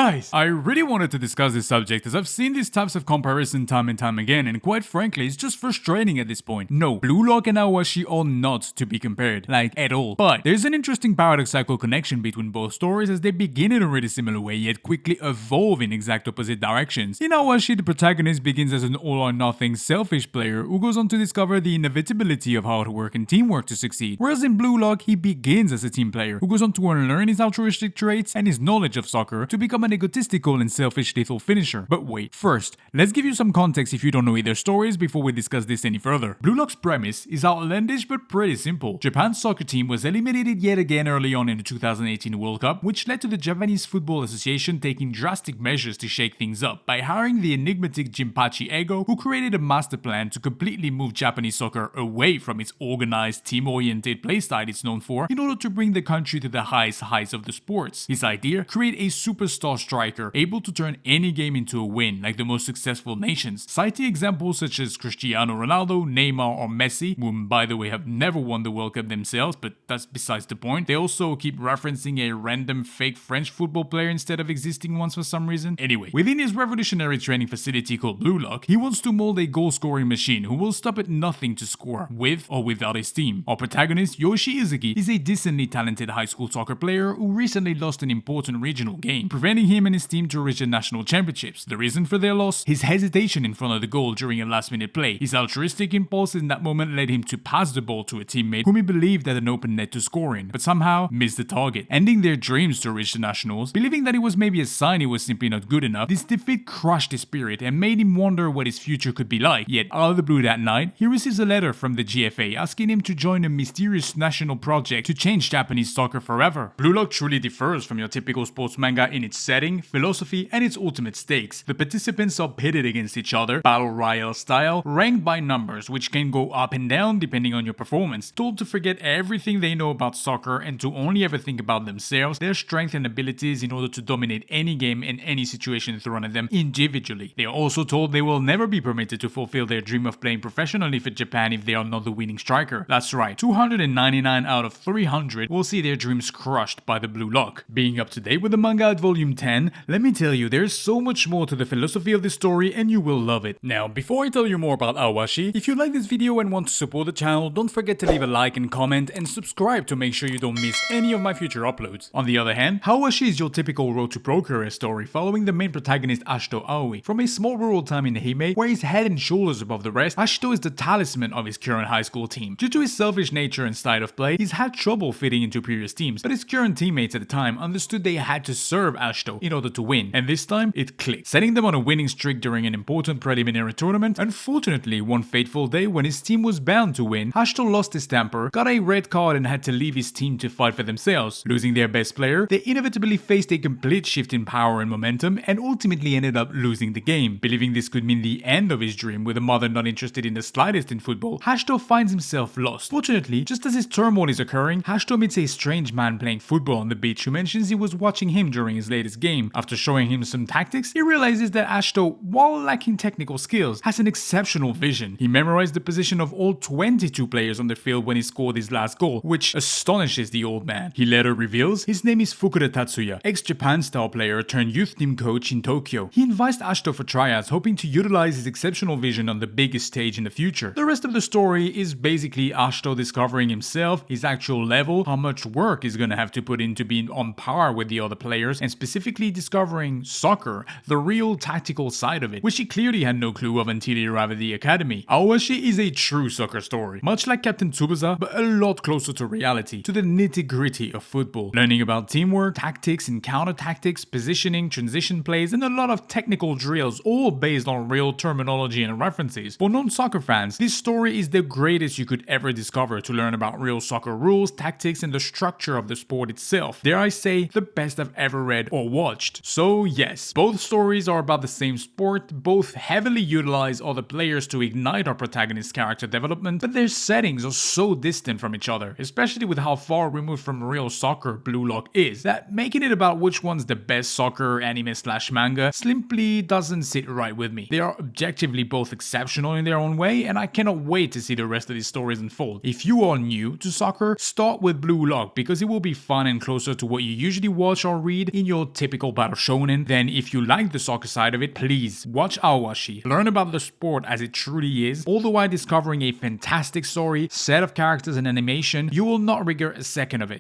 Guys, I really wanted to discuss this subject as I've seen these types of comparison time and time again, and quite frankly, it's just frustrating at this point. No, Blue Lock and Ao Ashi are not to be compared, like at all. But there's an interesting paradoxical connection between both stories as they begin in a really similar way yet quickly evolve in exact opposite directions. In Ao Ashi, the protagonist begins as an all-or-nothing selfish player who goes on to discover the inevitability of hard work and teamwork to succeed, whereas in Blue Lock, he begins as a team player who goes on to unlearn his altruistic traits and his knowledge of soccer to become an egotistical and selfish lethal finisher. But wait, first, let's give you some context if you don't know either stories before we discuss this any further. Blue Lock's premise is outlandish but pretty simple. Japan's soccer team was eliminated yet again early on in the 2018 World Cup, which led to the Japanese Football Association taking drastic measures to shake things up by hiring the enigmatic Jinpachi Ego, who created a master plan to completely move Japanese soccer away from its organized, team-oriented playstyle it's known for in order to bring the country to the highest heights of the sports. His idea? Create a superstar striker able to turn any game into a win like the most successful nations, citing examples such as Cristiano Ronaldo, Neymar or Messi, whom by the way have never won the World Cup themselves, but that's besides the point. They also keep referencing a random fake French football player instead of existing ones for some reason. Anyway, within his revolutionary training facility called Blue Lock, he wants to mold a goal-scoring machine who will stop at nothing to score, with or without his team. Our protagonist, Yoshi Izuki, is a decently talented high school soccer player who recently lost an important regional game, preventing him and his team to reach the national championships. The reason for their loss? His hesitation in front of the goal during a last-minute play. His altruistic impulse in that moment led him to pass the ball to a teammate whom he believed had an open net to score in, but somehow missed the target, ending their dreams to reach the nationals. Believing that it was maybe a sign he was simply not good enough, this defeat crushed his spirit and made him wonder what his future could be like. Yet out of the blue that night, he receives a letter from the GFA asking him to join a mysterious national project to change Japanese soccer forever. Blue Lock truly differs from your typical sports manga in its setting, philosophy, and its ultimate stakes. The participants are pitted against each other, battle royale style, ranked by numbers, which can go up and down depending on your performance, told to forget everything they know about soccer and to only ever think about themselves, their strength and abilities in order to dominate any game and any situation thrown at them individually. They are also told they will never be permitted to fulfill their dream of playing professionally for Japan if they are not the winning striker. That's right, 299 out of 300 will see their dreams crushed by the Blue Lock. Being up to date with the manga at volume 10, let me tell you, there's so much more to the philosophy of this story and you will love it. Now, before I tell you more about Ao Ashi, if you like this video and want to support the channel, don't forget to leave a like and comment and subscribe to make sure you don't miss any of my future uploads. On the other hand, Ao Ashi is your typical road to pro career story following the main protagonist Ashito Aoi. From a small rural town in Ehime, where he's head and shoulders above the rest, Ashito is the talisman of his current high school team. Due to his selfish nature and style of play, he's had trouble fitting into previous teams, but his current teammates at the time understood they had to serve Ashito in order to win, and this time it clicked, setting them on a winning streak during an important preliminary tournament. Unfortunately, one fateful day when his team was bound to win, Ashito lost his temper, got a red card and had to leave his team to fight for themselves. Losing their best player, they inevitably faced a complete shift in power and momentum and ultimately ended up losing the game. Believing this could mean the end of his dream with a mother not interested in the slightest in football, Ashito finds himself lost. Fortunately, just as his turmoil is occurring, Ashito meets a strange man playing football on the beach who mentions he was watching him during his latest game. After showing him some tactics, he realizes that Ashito, while lacking technical skills, has an exceptional vision. He memorized the position of all 22 players on the field when he scored his last goal, which astonishes the old man. He later reveals his name is Fukuda Tatsuya, ex-Japan star player turned youth team coach in Tokyo. He invites Ashito for tryouts, hoping to utilize his exceptional vision on the biggest stage in the future. The rest of the story is basically Ashito discovering himself, his actual level, how much work he's gonna have to put into being on par with the other players, and specifically discovering soccer, the real tactical side of it, which he clearly had no clue of until he arrived at the academy. Ao Ashi is a true soccer story, much like Captain Tsubasa, but a lot closer to reality, to the nitty-gritty of football. Learning about teamwork, tactics and counter-tactics, positioning, transition plays, and a lot of technical drills, all based on real terminology and references. For non-soccer fans, this story is the greatest you could ever discover to learn about real soccer rules, tactics, and the structure of the sport itself. Dare I say, the best I've ever read or watched. So yes, both stories are about the same sport, both heavily utilize other players to ignite our protagonist's character development, but their settings are so distant from each other, especially with how far removed from real soccer Blue Lock is, that making it about which one's the best soccer anime / manga simply doesn't sit right with me. They are objectively both exceptional in their own way, and I cannot wait to see the rest of these stories unfold. If you are new to soccer, start with Blue Lock because it will be fun and closer to what you usually watch or read in your typical typical battle shonen, then if you like the soccer side of it, please watch Ao Ashi. Learn about the sport as it truly is, all the while discovering a fantastic story, set of characters and animation. You will not regret a second of it.